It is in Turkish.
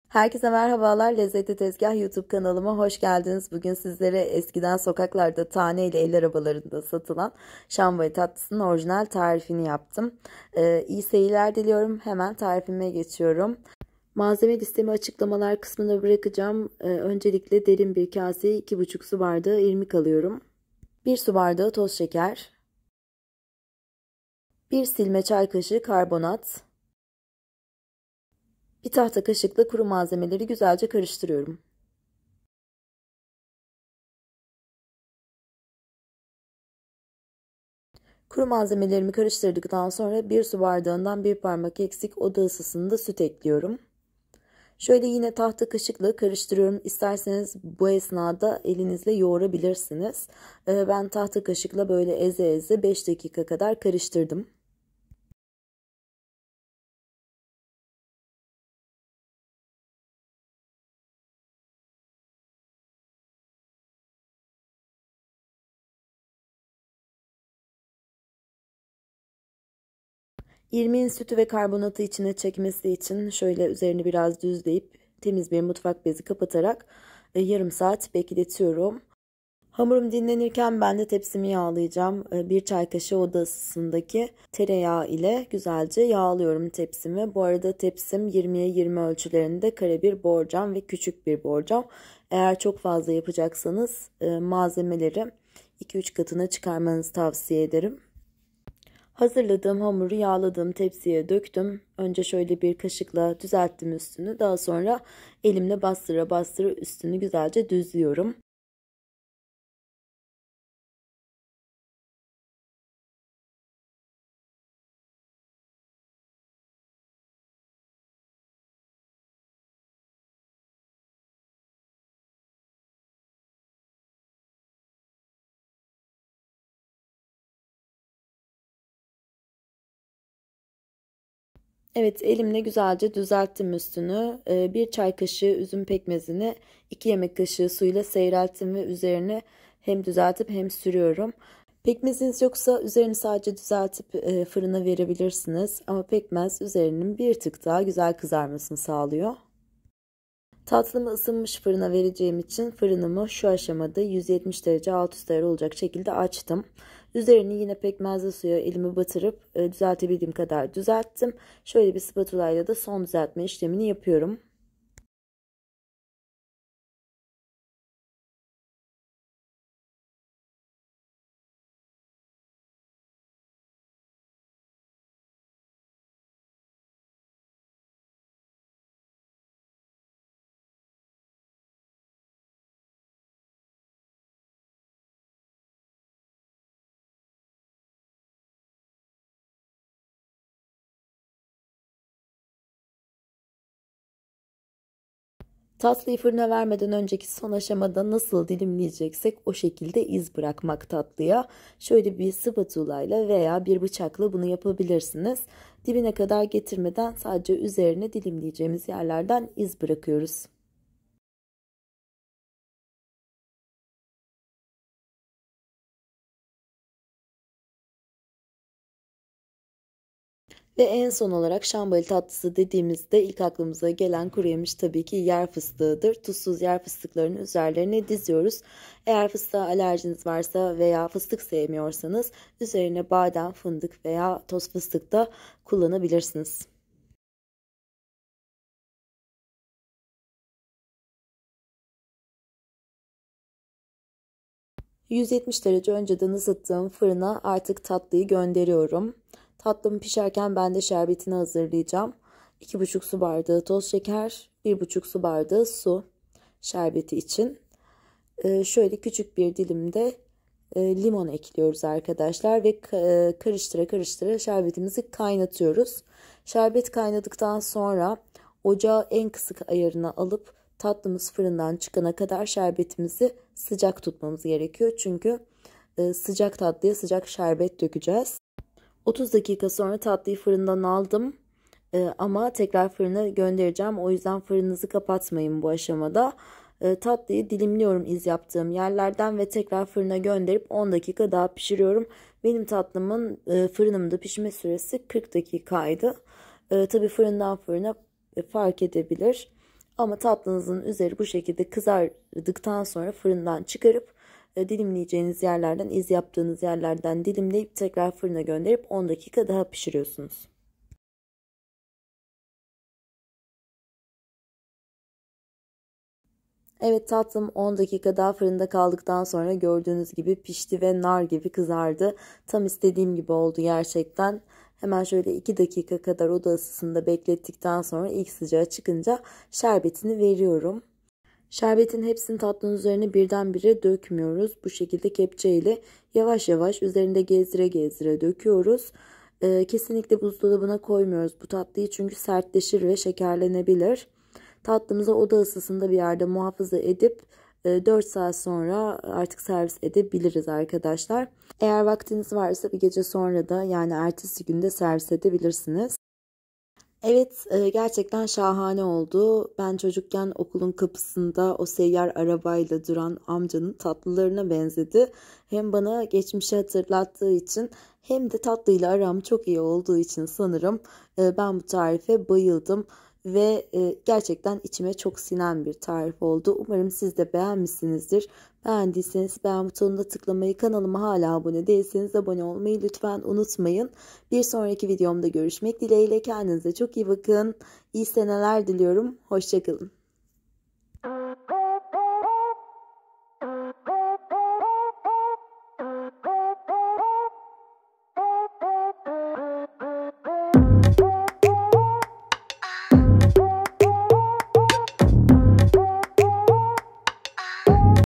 Herkese merhabalar. Lezzetli Tezgah YouTube kanalıma hoş geldiniz. Bugün sizlere eskiden sokaklarda taneyle el arabalarında satılan şambali tatlısının orijinal tarifini yaptım. İyi seyirler diliyorum. Hemen tarifime geçiyorum. Malzeme listemi açıklamalar kısmına bırakacağım. Öncelikle derin bir kaseye 2,5 su bardağı irmik alıyorum. 1 su bardağı toz şeker. 1 silme çay kaşığı karbonat. Bir tahta kaşıkla kuru malzemeleri güzelce karıştırıyorum. Kuru malzemelerimi karıştırdıktan sonra 1 su bardağından 1 parmak eksik oda ısısında süt ekliyorum. Şöyle yine tahta kaşıkla karıştırıyorum. İsterseniz bu esnada elinizle yoğurabilirsiniz. Ben tahta kaşıkla böyle eze eze 5 dakika kadar karıştırdım. İrmiğin sütü ve karbonatı içine çekmesi için şöyle üzerini biraz düzleyip temiz bir mutfak bezi kapatarak yarım saat bekletiyorum. Hamurum dinlenirken ben de tepsimi yağlayacağım. 1 çay kaşığı oda ısısındaki tereyağı ile güzelce yağlıyorum tepsimi. Bu arada tepsim 20'ye 20 ölçülerinde kare bir borcam ve küçük bir borcam. Eğer çok fazla yapacaksanız malzemeleri 2-3 katına çıkarmanızı tavsiye ederim. Hazırladığım hamuru yağladığım tepsiye döktüm. Önce şöyle bir kaşıkla düzelttim üstünü. Daha sonra elimle bastıra bastıra üstünü güzelce düzlüyorum. Evet, elimle güzelce düzelttim üstünü. 1 çay kaşığı üzüm pekmezini 2 yemek kaşığı suyla seyrelttim ve üzerine hem düzeltip hem sürüyorum. Pekmeziniz yoksa üzerini sadece düzeltip fırına verebilirsiniz. Ama pekmez üzerinin bir tık daha güzel kızarmasını sağlıyor. Tatlımı ısınmış fırına vereceğim için fırınımı şu aşamada 170 derece alt üst ayarı olacak şekilde açtım. Üzerini yine pekmezli suya elimi batırıp düzeltebildiğim kadar düzelttim. Şöyle bir spatula ile de son düzeltme işlemini yapıyorum. Tatlıyı fırına vermeden önceki son aşamada nasıl dilimleyeceksek o şekilde iz bırakmak tatlıya. Şöyle bir spatula ile veya bir bıçakla bunu yapabilirsiniz. Dibine kadar getirmeden sadece üzerine dilimleyeceğimiz yerlerden iz bırakıyoruz. Ve en son olarak şambali tatlısı dediğimizde ilk aklımıza gelen kuru yemiş tabii ki yer fıstığıdır. Tuzsuz yer fıstıklarının üzerlerine diziyoruz. Eğer fıstığa alerjiniz varsa veya fıstık sevmiyorsanız üzerine badem, fındık veya toz fıstık da kullanabilirsiniz. 170 derece önceden ısıttığım fırına artık tatlıyı gönderiyorum. Tatlım pişerken ben de şerbetini hazırlayacağım. 2,5 su bardağı toz şeker, 1,5 su bardağı su şerbeti için. Şöyle küçük bir dilimde limon ekliyoruz arkadaşlar ve karıştıra karıştıra şerbetimizi kaynatıyoruz. Şerbet kaynadıktan sonra ocağı en kısık ayarına alıp tatlımız fırından çıkana kadar şerbetimizi sıcak tutmamız gerekiyor. Çünkü sıcak tatlıya sıcak şerbet dökeceğiz. 30 dakika sonra tatlıyı fırından aldım. Ama tekrar fırına göndereceğim. O yüzden fırınınızı kapatmayın bu aşamada. Tatlıyı dilimliyorum iz yaptığım yerlerden ve tekrar fırına gönderip 10 dakika daha pişiriyorum. Benim tatlımın fırınımda pişme süresi 40 dakikaydı. Tabii fırından fırına fark edebilir. Ama tatlınızın üzeri bu şekilde kızardıktan sonra fırından çıkarıp dilimleyeceğiniz yerlerden, iz yaptığınız yerlerden dilimleyip tekrar fırına gönderip 10 dakika daha pişiriyorsunuz. Evet, tatlım 10 dakika daha fırında kaldıktan sonra gördüğünüz gibi pişti ve nar gibi kızardı. Tam istediğim gibi oldu gerçekten. Hemen şöyle 2 dakika kadar oda ısısında beklettikten sonra ilk sıcağı çıkınca şerbetini veriyorum. Şerbetin hepsini tatlının üzerine birdenbire dökmüyoruz. Bu şekilde kepçe ile yavaş yavaş üzerinde gezdire gezdire döküyoruz. Kesinlikle buzdolabına koymuyoruz bu tatlıyı çünkü sertleşir ve şekerlenebilir. Tatlımızı oda ısısında bir yerde muhafaza edip 4 saat sonra artık servis edebiliriz arkadaşlar. Eğer vaktiniz varsa bir gece sonra da yani ertesi günde servis edebilirsiniz. Evet, gerçekten şahane oldu. Ben çocukken okulun kapısında o seyyar arabayla duran amcanın tatlılarına benzedi. Hem bana geçmişi hatırlattığı için hem de tatlıyla aram çok iyi olduğu için sanırım ben bu tarife bayıldım. Ve gerçekten içime çok sinen bir tarif oldu. Umarım siz de beğenmişsinizdir. Beğendiyseniz beğen butonuna tıklamayı, kanalıma hala abone değilseniz abone olmayı lütfen unutmayın. Bir sonraki videomda görüşmek dileğiyle, kendinize çok iyi bakın. İyi seneler diliyorum. Hoşça kalın.